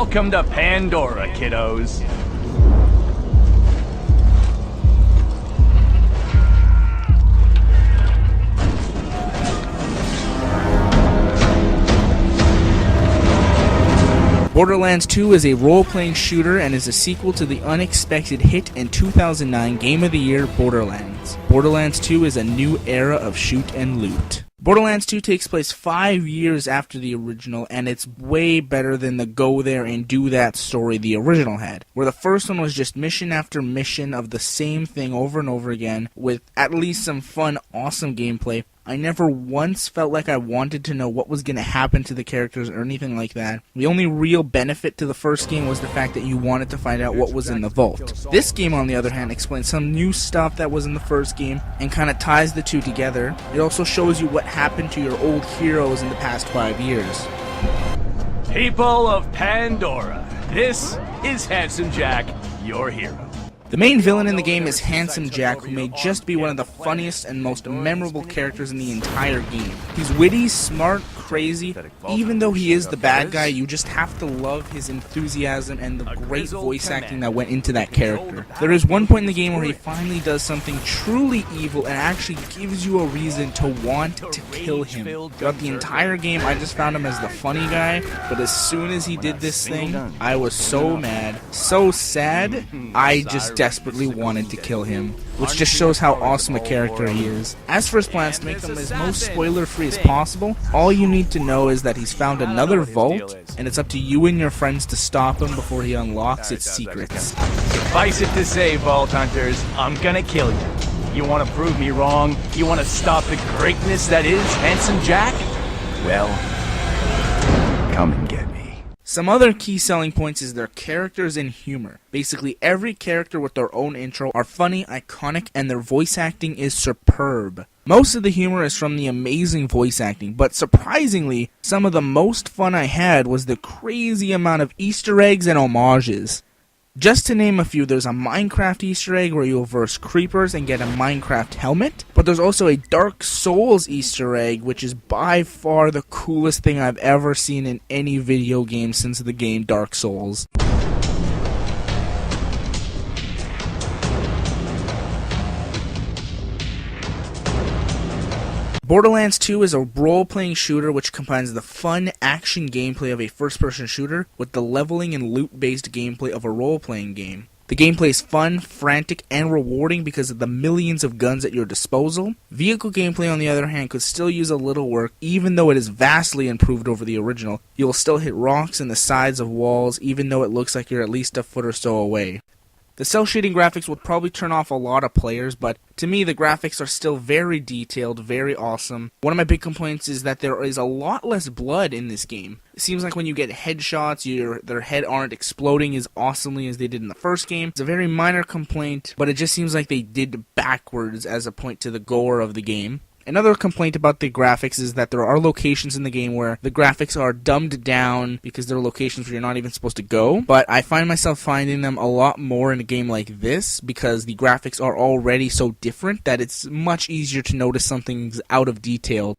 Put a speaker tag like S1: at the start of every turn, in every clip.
S1: Welcome to Pandora, kiddos.
S2: Borderlands 2 is a role-playing shooter and is a sequel to the unexpected hit in 2009 Game of the Year Borderlands. Borderlands 2 is a new era of shoot and loot. Borderlands 2 takes place 5 years after the original, and it's way better than the go there and do that story the original had, where the first one was just mission after mission of the same thing over and over again, with at least some fun, awesome gameplay. I never once felt like I wanted to know what was going to happen to the characters or anything like that. The only real benefit to the first game was the fact that you wanted to find out what was in the vault. This game, on the other hand, explains some new stuff that was in the first game and kind of ties the two together. It also shows you what happened to your old heroes in the past 5 years.
S1: People of Pandora, this is Handsome Jack, your hero.
S2: The main villain in the game is Handsome Jack, who may just be one of the funniest and most memorable characters in the entire game. He's witty, smart, crazy. Even though he is the bad guy, you just have to love his enthusiasm and the great voice acting that went into that character. There is one point in the game where he finally does something truly evil and actually gives you a reason to want to kill him. Throughout the entire game, I just found him as the funny guy, but as soon as he did this thing, I was so mad, so sad, I just desperately wanted to kill him, which just shows how awesome a character he is. As for his plans to make them as most spoiler-free as possible, all you need to know is that he's found another vault, and it's up to you and your friends to stop him before he unlocks its secrets.
S1: Suffice it to say, Vault Hunters, I'm gonna kill you. You wanna prove me wrong? You wanna stop the greatness that is Handsome Jack? Well, come and get me.
S2: Some other key selling points is their characters and humor. Basically, every character with their own intro are funny, iconic, and their voice acting is superb. Most of the humor is from the amazing voice acting, but surprisingly, some of the most fun I had was the crazy amount of Easter eggs and homages. Just to name a few, there's a Minecraft Easter egg where you'll verse creepers and get a Minecraft helmet, but there's also a Dark Souls Easter egg, which is by far the coolest thing I've ever seen in any video game since the game Dark Souls. Borderlands 2 is a role-playing shooter which combines the fun action gameplay of a first-person shooter with the leveling and loot-based gameplay of a role-playing game. The gameplay is fun, frantic, and rewarding because of the millions of guns at your disposal. Vehicle gameplay, on the other hand, could still use a little work, even though it is vastly improved over the original. You will still hit rocks in the sides of walls, even though it looks like you're at least a foot or so away. The cel-shading graphics would probably turn off a lot of players, but to me the graphics are still very detailed, very awesome. One of my big complaints is that there is a lot less blood in this game. It seems like when you get headshots, their head aren't exploding as awesomely as they did in the first game. It's a very minor complaint, but it just seems like they did backwards as a point to the gore of the game. Another complaint about the graphics is that there are locations in the game where the graphics are dumbed down because there are locations where you're not even supposed to go, but I find myself finding them a lot more in a game like this because the graphics are already so different that it's much easier to notice something's out of detail.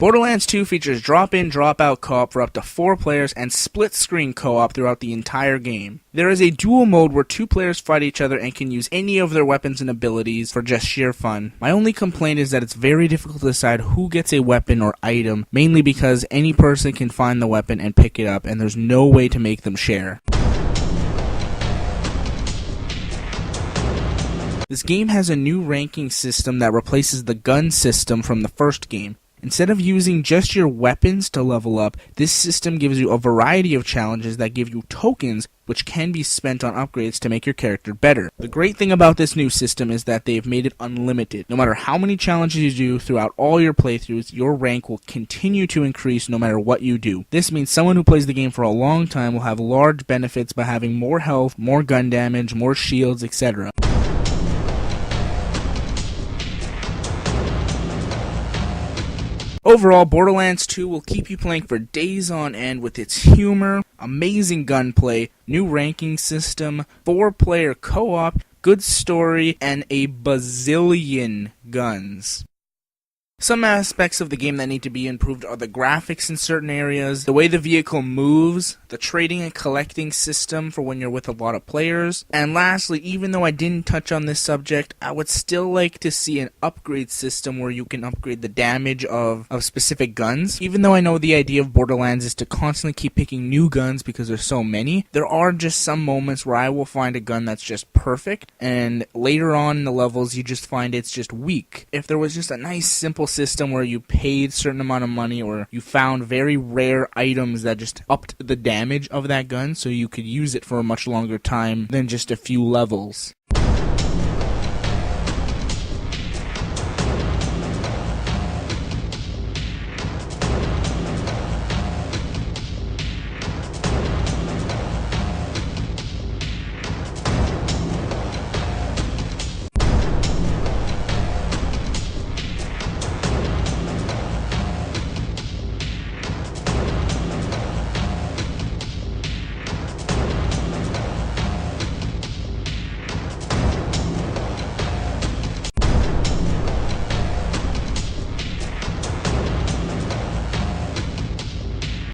S2: Borderlands 2 features drop-in, drop-out co-op for up to 4 players and split-screen co-op throughout the entire game. There is a dual mode where 2 players fight each other and can use any of their weapons and abilities for just sheer fun. My only complaint is that it's very difficult to decide who gets a weapon or item, mainly because any person can find the weapon and pick it up, and there's no way to make them share. This game has a new ranking system that replaces the gun system from the first game. Instead of using just your weapons to level up, this system gives you a variety of challenges that give you tokens which can be spent on upgrades to make your character better. The great thing about this new system is that they've made it unlimited. No matter how many challenges you do throughout all your playthroughs, your rank will continue to increase no matter what you do. This means someone who plays the game for a long time will have large benefits by having more health, more gun damage, more shields, etc. Overall, Borderlands 2 will keep you playing for days on end with its humor, amazing gunplay, new ranking system, 4-player co-op, good story, and a bazillion guns. Some aspects of the game that need to be improved are the graphics in certain areas, the way the vehicle moves, the trading and collecting system for when you're with a lot of players, and lastly, even though I didn't touch on this subject, I would still like to see an upgrade system where you can upgrade the damage of specific guns. Even though I know the idea of Borderlands is to constantly keep picking new guns because there's so many, there are just some moments where I will find a gun that's just perfect, and later on in the levels you just find it's just weak. If there was just a nice simple system where you paid a certain amount of money or you found very rare items that just upped the damage of that gun so you could use it for a much longer time than just a few levels.